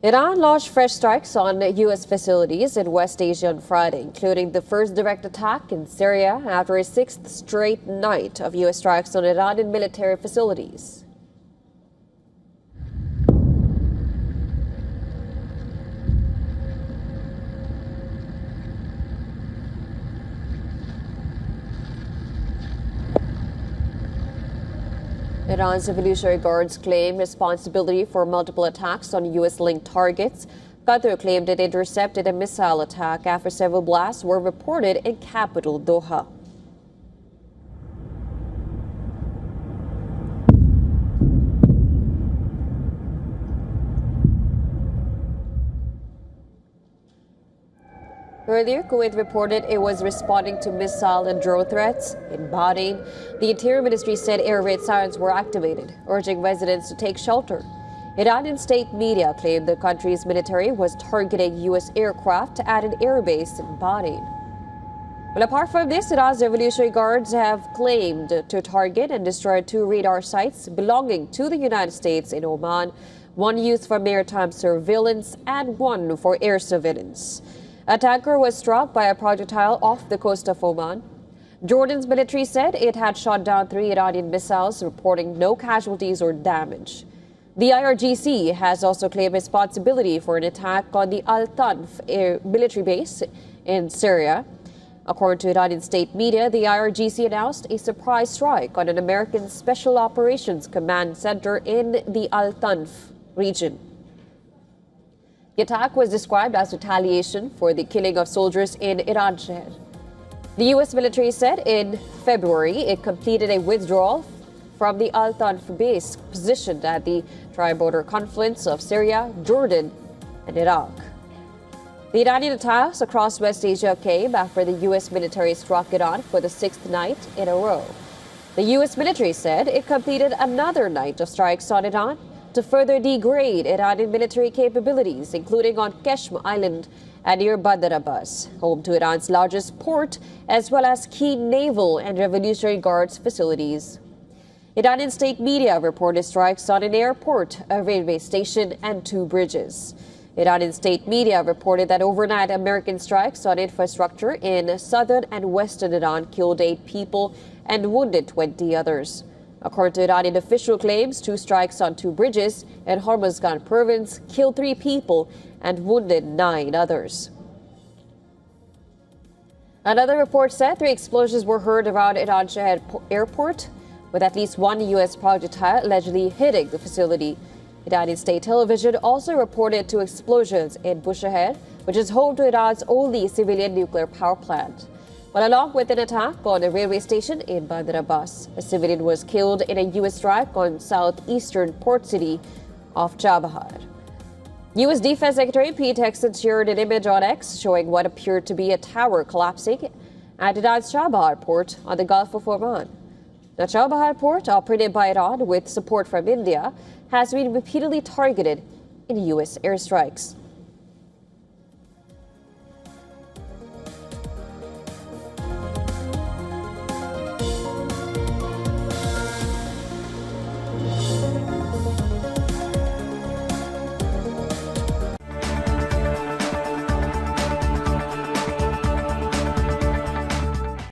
Iran launched fresh strikes on U.S. facilities in West Asia on Friday, including the first direct attack in Syria after a sixth straight night of U.S. strikes on Iranian military facilities. Iran's Revolutionary Guards claim responsibility for multiple attacks on U.S.-linked targets. Qatar claimed it intercepted a missile attack after several blasts were reported in capital Doha. Earlier, Kuwait reported it was responding to missile and drone threats. In Bahrain, the Interior Ministry said air raid sirens were activated, urging residents to take shelter. Iranian state media claimed the country's military was targeting U.S. aircraft at an airbase in Bahrain. Well, apart from this, Iran's Revolutionary Guards have claimed to target and destroy 2 radar sites belonging to the United States in Oman, 1 used for maritime surveillance and 1 for air surveillance. A tanker was struck by a projectile off the coast of Oman. Jordan's military said it had shot down 3 Iranian missiles, reporting no casualties or damage. The IRGC has also claimed responsibility for an attack on the Al-Tanf air military base in Syria. According to Iranian state media, the IRGC announced a surprise strike on an American Special Operations Command Center in the Al-Tanf region. The attack was described as retaliation for the killing of soldiers in Iran Shahr. The U.S. military said in February it completed a withdrawal from the Al-Tanf base positioned at the tri-border confluence of Syria, Jordan, and Iraq. The Iranian attacks across West Asia came after the U.S. military struck Iran for the 6th night in a row. The U.S. military said it completed another night of strikes on Iran to further degrade Iranian military capabilities, including on Keshm Island and near Bandar Abbas, home to Iran's largest port, as well as key naval and Revolutionary Guards facilities. Iranian state media reported strikes on an airport, a railway station, and 2 bridges. Iranian state media reported that overnight American strikes on infrastructure in southern and western Iran killed 8 people and wounded 20 others. According to Iranian official claims, 2 strikes on 2 bridges in Hormuzgan province killed 3 people and wounded 9 others. Another report said 3 explosions were heard around Iran Shahr airport, with at least 1 U.S. projectile allegedly hitting the facility. Iranian state television also reported 2 explosions in Bushehr, which is home to Iran's only civilian nuclear power plant. But along with an attack on a railway station in Bandar Abbas, a civilian was killed in a U.S. strike on southeastern port city of Chabahar. U.S. Defense Secretary Pete Hegseth shared an image on X showing what appeared to be a tower collapsing at Iran's Chabahar port on the Gulf of Oman. The Chabahar port, operated by Iran with support from India, has been repeatedly targeted in U.S. airstrikes.